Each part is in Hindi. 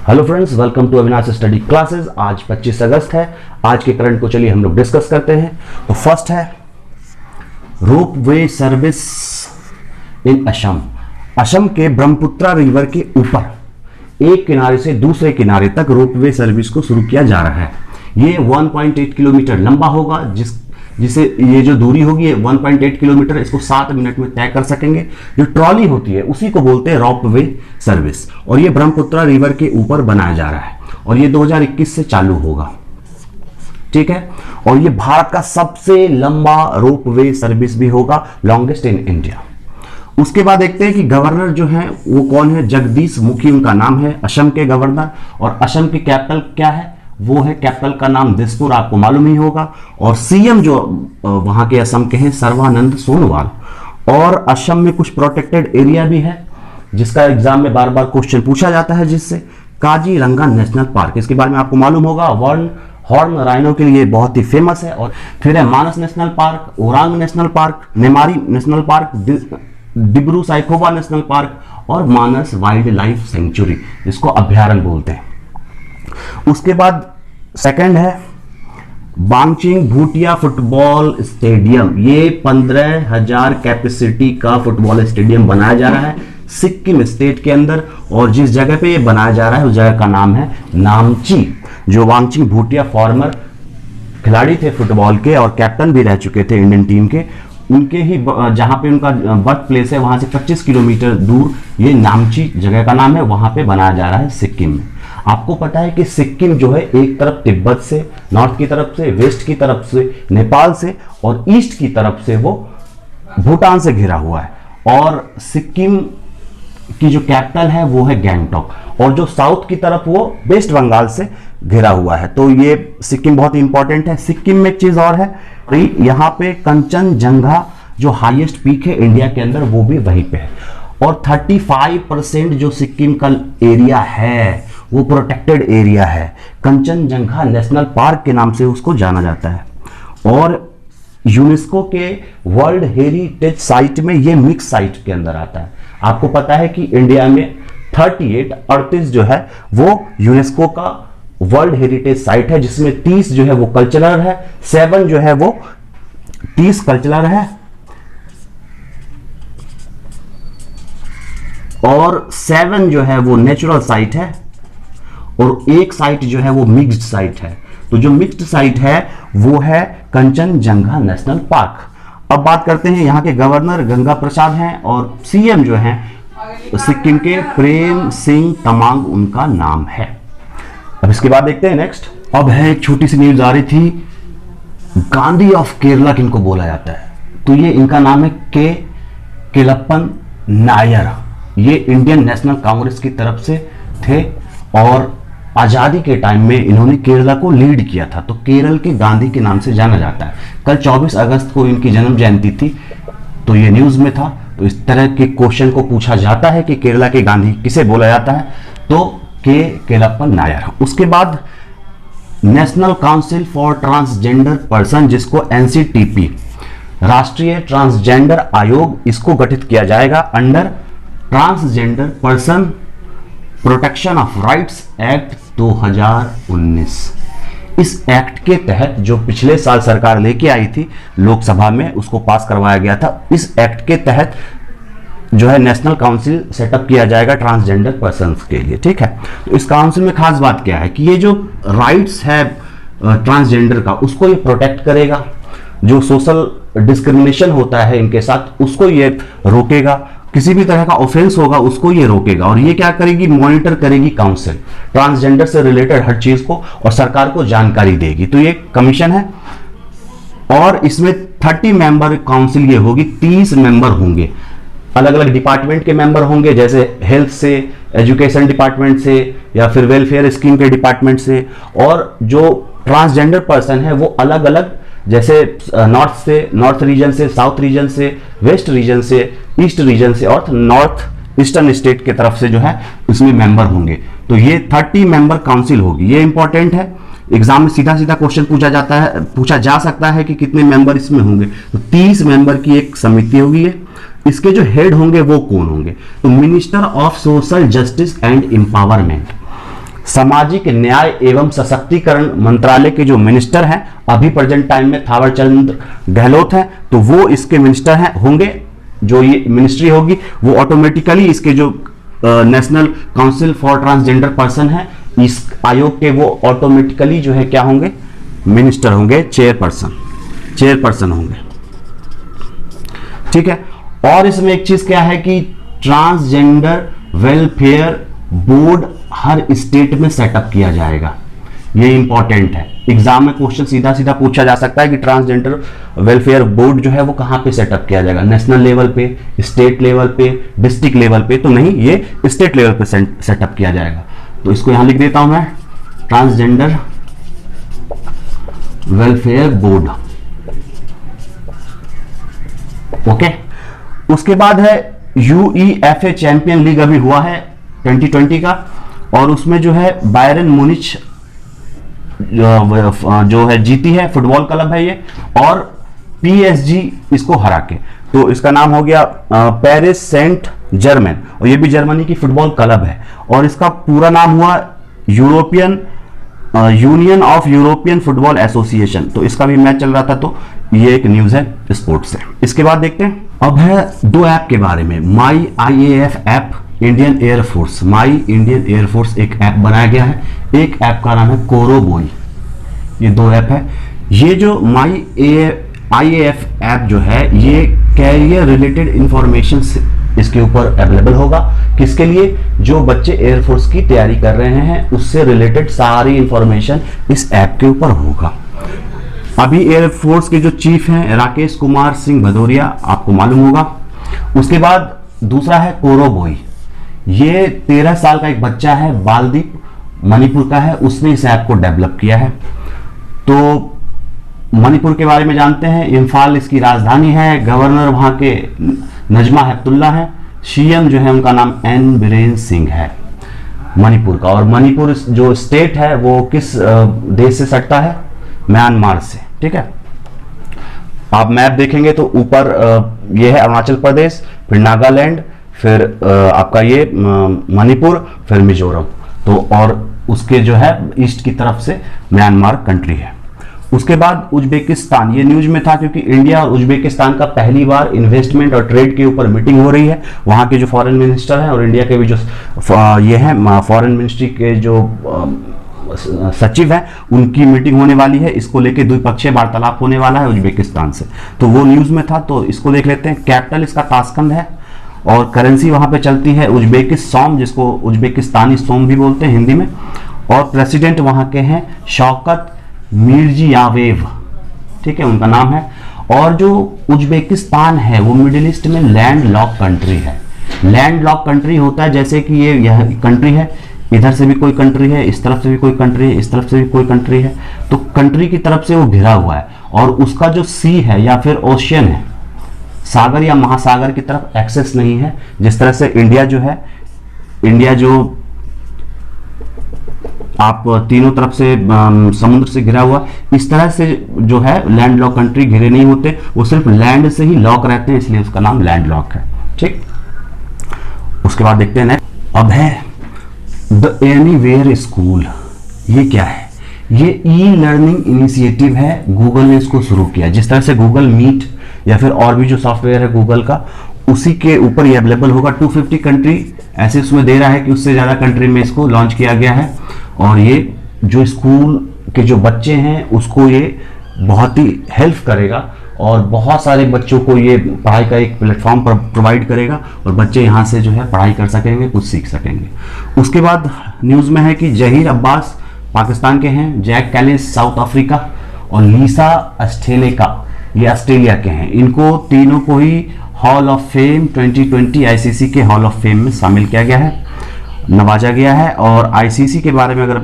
Hello friends, welcome to Avinash study classes. आज 25 अगस्त है। आज के करंट को चलिए हम लोग डिस्कस करते हैं। तो फर्स्ट है ropeway service in Assam. Assam के ब्रह्मपुत्रा रिवर के ऊपर एक किनारे से दूसरे किनारे तक रोपवे सर्विस को शुरू किया जा रहा है। ये 1.8 किलोमीटर लंबा होगा, जिसे ये जो दूरी होगी 1.8 किलोमीटर, इसको 7 मिनट में तय कर सकेंगे। जो ट्रॉली होती है उसी को बोलते हैं रोपवे सर्विस, और ये ब्रह्मपुत्रा रिवर के ऊपर बनाया जा रहा है और ये 2021 से चालू होगा। ठीक है, और ये भारत का सबसे लंबा रोपवे सर्विस भी होगा, लॉन्गेस्ट इन इंडिया। उसके बाद देखते हैं कि गवर्नर जो है वो कौन है। जगदीश मुखी उनका नाम है, असम के गवर्नर। और असम की कैपिटल क्या है, वो है, कैपिटल का नाम दिसपुर, आपको मालूम ही होगा। और सीएम जो वहां के असम के हैं सर्बानंद सोनोवाल। और असम में कुछ प्रोटेक्टेड एरिया भी है जिसका एग्जाम में बार बार क्वेश्चन पूछा जाता है, जिससे काजीरंगा नेशनल पार्क, इसके बारे में आपको मालूम होगा, हॉर्न राइनो के लिए बहुत ही फेमस है। और फिर है Manas national park, Orang national park, Nameri national park, Dibru Saikhowa national park और मानस वाइल्ड लाइफ सेंचुरी, जिसको अभ्यारण्य बोलते हैं। उसके बाद सेकंड है बांगचिंग भूटिया फुटबॉल स्टेडियम। ये 15,000 कैपेसिटी का फुटबॉल स्टेडियम बनाया जा रहा है सिक्किम स्टेट के अंदर। और जिस जगह पे ये बनाया जा रहा है उस जगह का नाम है नामची। जो बांगचिंग भूटिया फॉर्मर खिलाड़ी थे फुटबॉल के और कैप्टन भी रह चुके थे इंडियन टीम के, उनके ही जहां पे उनका बर्थ प्लेस है वहां से 25 किलोमीटर दूर ये नामची जगह का नाम है, वहां पे बनाया जा रहा है सिक्किम में। आपको पता है कि सिक्किम जो है एक तरफ तिब्बत से, नॉर्थ की तरफ से, वेस्ट की तरफ से नेपाल से और ईस्ट की तरफ से वो भूटान से घिरा हुआ है। और सिक्किम की जो कैपिटल है वो है गैंगटॉक, और जो साउथ की तरफ वो वेस्ट बंगाल से घिरा हुआ है। तो ये सिक्किम बहुत इंपॉर्टेंट है। सिक्किम में एक चीज और है, यहाँ पे कंचनजंगा जो हाईएस्ट पीक है इंडिया के अंदर वो भी वहीं पे है। और 35% जो सिक्किम का एरिया है वो प्रोटेक्टेड एरिया है, कंचनजंगा नेशनल पार्क के नाम से उसको जाना जाता है। और यूनेस्को के वर्ल्ड हेरिटेज साइट में ये मिक्स साइट के अंदर आता है। आपको पता है कि इंडिया में 38 जो है वो यूनेस्को का वर्ल्ड हेरिटेज साइट है, जिसमें 30 जो है वो कल्चरल है, 7 जो है वो 30 कल्चरल है और 7 जो है वो नेचुरल साइट है और एक साइट जो है वो मिक्स्ड साइट है। तो जो मिक्स्ड साइट है वो है कंचनजंगा नेशनल पार्क। अब बात करते हैं यहाँ के गवर्नर गंगा प्रसाद हैं और सीएम जो हैं सिक्किम के प्रेम सिंह तमांग उनका नाम है। अब इसके बाद देखते हैं नेक्स्ट। अब है एक छोटी सी न्यूज आ रही थी, गांधी ऑफ केरला किनको बोला जाता है, तो ये इनका नाम है के केलप्पन नायर। ये इंडियन नेशनल कांग्रेस की तरफ से थे और आजादी के टाइम में इन्होंने केरला को लीड किया था, तो केरल के गांधी के नाम से जाना जाता है। कल 24 अगस्त को इनकी जन्म जयंती थी, तो ये न्यूज में था। तो इस तरह के क्वेश्चन को पूछा जाता है कि केरला के गांधी किसे बोला जाता है, तो के केलप्पन नायर। उसके बाद national council for transgender person, जिसको एनसीटीपी, राष्ट्रीय ट्रांसजेंडर आयोग, इसको गठित किया जाएगा under transgender person protection of rights act 2019। इस एक्ट के तहत जो पिछले साल सरकार लेके आई थी लोकसभा में, उसको पास करवाया गया था। इस एक्ट के तहत जो है नेशनल काउंसिल सेटअप किया जाएगा ट्रांसजेंडर पर्सन्स के लिए। ठीक है, तो इस काउंसिल में खास बात क्या है कि ये जो राइट्स है ट्रांसजेंडर का, उसको ये प्रोटेक्ट करेगा। जो सोशल डिस्क्रिमिनेशन होता है इनके साथ उसको ये रोकेगा, किसी भी तरह का ऑफेंस होगा उसको ये रोकेगा। और ये क्या करेगी, मॉनिटर करेगी काउंसिल, ट्रांसजेंडर से रिलेटेड हर चीज को, और सरकार को जानकारी देगी। तो ये कमीशन है और इसमें 30 मेंबर काउंसिल ये होगी, 30 मेंबर होंगे, अलग अलग डिपार्टमेंट के मेंबर होंगे, जैसे हेल्थ से, एजुकेशन डिपार्टमेंट से या फिर वेलफेयर स्कीम के डिपार्टमेंट से। और जो ट्रांसजेंडर पर्सन है वो अलग अलग, जैसे नॉर्थ से, नॉर्थ रीजन से, साउथ रीजन से, वेस्ट रीजन से, ईस्ट रीजन से और नॉर्थ ईस्टर्न स्टेट के तरफ से जो है उसमें मेंबर होंगे। तो ये 30 मेंबर काउंसिल होगी। ये इंपॉर्टेंट है, एग्जाम में सीधा सीधा क्वेश्चन पूछा जा सकता है कि कितने मेंबर इसमें होंगे। तो 30 मेंबर की एक समिति होगी। इसके जो हेड होंगे वो कौन होंगे, तो minister of social justice and empowerment. सामाजिक न्याय एवं सशक्तिकरण मंत्रालय के जो मिनिस्टर हैं अभी प्रेजेंट टाइम में थावरचंद गहलोत हैं, तो वो इसके मिनिस्टर हैं होंगे। जो ये मिनिस्ट्री होगी वो ऑटोमेटिकली इसके जो national council for transgender person है इस आयोग के, वो ऑटोमेटिकली जो है क्या होंगे, मिनिस्टर होंगे, चेयरपर्सन होंगे। ठीक है। और इसमें एक चीज क्या है कि ट्रांसजेंडर वेलफेयर बोर्ड हर स्टेट में सेटअप किया जाएगा। ये इंपॉर्टेंट है, एग्जाम में क्वेश्चन सीधा सीधा पूछा जा सकता है कि ट्रांसजेंडर वेलफेयर बोर्ड जो है वो कहां पे सेटअप किया जाएगा, नेशनल लेवल पे, स्टेट लेवल पे, डिस्ट्रिक्ट लेवल पे, तो नहीं, ये स्टेट लेवल पे सेटअप किया जाएगा। तो इसको यहां लिख देता हूं मैं, ट्रांसजेंडर वेलफेयर बोर्ड। ओके। उसके बाद है UEFA चैंपियन लीग अभी हुआ है 2020 का, और उसमें जो है बायरन मुनिच जो है जीती है, फुटबॉल क्लब है ये, और PSG इसको हरा के, तो इसका नाम हो गया पेरिस सेंट जर्मन, और ये भी जर्मनी की फुटबॉल क्लब है, और इसका पूरा नाम हुआ union of European football association. तो इसका भी मैच चल रहा था, तो ये एक न्यूज है स्पोर्ट्स से। इसके बाद देखते हैं, अब है दो ऐप के बारे में। माई IAF app, Indian air force, my Indian air force एक ऐप बनाया गया है, एक ऐप का नाम है कोरोबोई। ये दो ऐप है। ये जो माई IAF ऐप जो है ये कैरियर रिलेटेड इंफॉर्मेशन इसके ऊपर अवेलेबल होगा। किसके लिए? जो बच्चे एयरफोर्स की तैयारी कर रहे हैं उससे रिलेटेड सारी इंफॉर्मेशन इस ऐप के ऊपर होगा। अभी एयरफोर्स के जो चीफ हैं राकेश कुमार सिंह भदौरिया, आपको मालूम होगा। उसके बाद दूसरा है कोरोबोई, ये 13 साल का एक बच्चा है, बालदीप, मणिपुर का है, उसने इस ऐप को डेवलप किया है। तो मणिपुर के बारे में जानते हैं, इम्फाल इसकी राजधानी है, गवर्नर वहां के नजमा हेपतुल्ला है, CM जो है उनका नाम N बीरेन सिंह है मणिपुर का। और मणिपुर जो स्टेट है वो किस देश से सटता है? म्यांमार से। ठीक है। आप मैप देखेंगे तो ऊपर ये है अरुणाचल प्रदेश, फिर नागालैंड, फिर आपका ये मणिपुर, फिर मिजोरम, तो और उसके जो है ईस्ट की तरफ से म्यांमार कंट्री है। उसके बाद उज्बेकिस्तान, ये न्यूज में था क्योंकि इंडिया और उज्बेकिस्तान का पहली बार इन्वेस्टमेंट और ट्रेड के ऊपर मीटिंग हो रही है। वहां के जो फॉरेन मिनिस्टर हैं और इंडिया के भी जो ये हैं फॉरेन मिनिस्ट्री के जो सचिव हैं उनकी मीटिंग होने वाली है। इसको लेके द्विपक्षीय वार्तालाप होने वाला है उज्बेकिस्तान से, तो वो न्यूज में था, तो इसको देख लेते हैं। कैपिटल इसका ताशकंद है और करेंसी वहां पे चलती है उज्बेकिस सोम, जिसको उज्बेकिस्तानी सोम भी बोलते हैं हिंदी में, और प्रेसिडेंट वहां के हैं शौकत मिर्जियावेव। ठीक है, उनका नाम है। और जो उज्बेकिस्तान है वो मिडिल ईस्ट में लैंड लॉक कंट्री है। लैंड लॉक कंट्री होता है जैसे कि ये यह कंट्री है, इधर से भी कोई कंट्री है, इस तरफ से भी कोई कंट्री है, इस तरफ से भी कोई कंट्री है, तो कंट्री की तरफ से वो घिरा हुआ है और उसका जो सी है या फिर ओशियन है, सागर या महासागर की तरफ एक्सेस नहीं है। जिस तरह से इंडिया जो है, इंडिया जो आप तीनों तरफ से समुद्र से घिरा हुआ, इस तरह से जो है लैंड लॉक कंट्री घिरे नहीं होते, वो सिर्फ लैंड से ही लॉक रहते हैं, इसलिए उसका नाम लैंड लॉक है। ठीक। उसके बाद देखते हैं नेक्स्ट। अब है द एनीवेयर स्कूल। ये क्या है? ये ई लर्निंग इनिशिएटिव है, गूगल ने इसको शुरू किया। जिस तरह से गूगल मीट या फिर और भी जो सॉफ्टवेयर है गूगल का, उसी के ऊपर ये अवेलेबल होगा। 250 कंट्री ऐसे उसमें दे रहा है कि उससे ज़्यादा कंट्री में इसको लॉन्च किया गया है। और ये जो स्कूल के जो बच्चे हैं उसको ये बहुत ही हेल्प करेगा और बहुत सारे बच्चों को ये पढ़ाई का एक प्लेटफॉर्म प्रोवाइड करेगा और बच्चे यहाँ से जो है पढ़ाई कर सकेंगे, कुछ सीख सकेंगे। उसके बाद न्यूज़ में है कि जहीर अब्बास पाकिस्तान के हैं, जैक कैलिस साउथ अफ्रीका और लीसा अस्टेलेका ये ऑस्ट्रेलिया के हैं। इनको तीनों को ही हॉल ऑफ फेम 2020 ICC के हॉल ऑफ फेम में शामिल किया गया है, नवाजा गया है। और ICC के बारे में अगर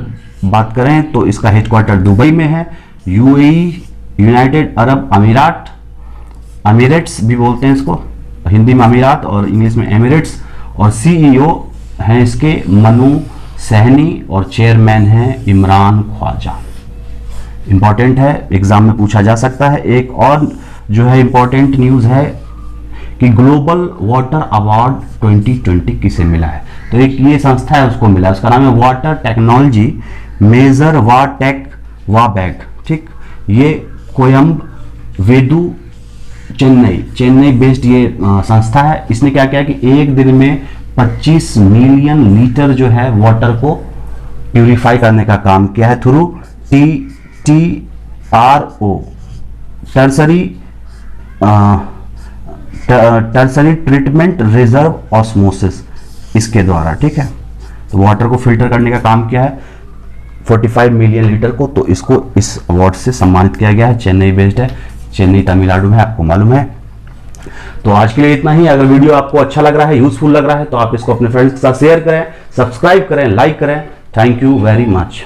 बात करें तो इसका हेडक्वार्टर दुबई में है। UAE, यूनाइटेड अरब अमीरात, अमीरेट्स भी बोलते हैं इसको, हिंदी में अमीरात और इंग्लिश में एमिरेट्स। और CEO हैं इसके मनु सहनी और चेयरमैन हैं इमरान ख्वाजा। इंपॉर्टेंट है, एग्जाम में पूछा जा सकता है। एक और जो है इंपॉर्टेंट न्यूज़ है कि ग्लोबल वाटर अवार्ड 2020 किसे मिला है। तो एक ये संस्था है उसको मिला, उसका नाम है वाटर टेक्नोलॉजी मेजर वा टेक वा बैग, ठीक। ये कोयम्बेदु चेन्नई बेस्ड ये संस्था है। इसने क्या किया कि एक दिन में 25 मिलियन लीटर जो है वाटर को प्यूरिफाई करने का काम किया है through TRO tertiary treatment reserve osmosis, इसके द्वारा, ठीक है। तो वाटर को फिल्टर करने का काम किया है 45 मिलियन लीटर को, तो इसको इस अवार्ड से सम्मानित किया गया है। चेन्नई बेस्ड है, चेन्नई तमिलनाडु में, आपको मालूम है। तो आज के लिए इतना ही। अगर वीडियो आपको अच्छा लग रहा है, यूजफुल लग रहा है, तो आप इसको अपने फ्रेंड्स के साथ शेयर करें, सब्सक्राइब करें, लाइक करें। Thank you very much.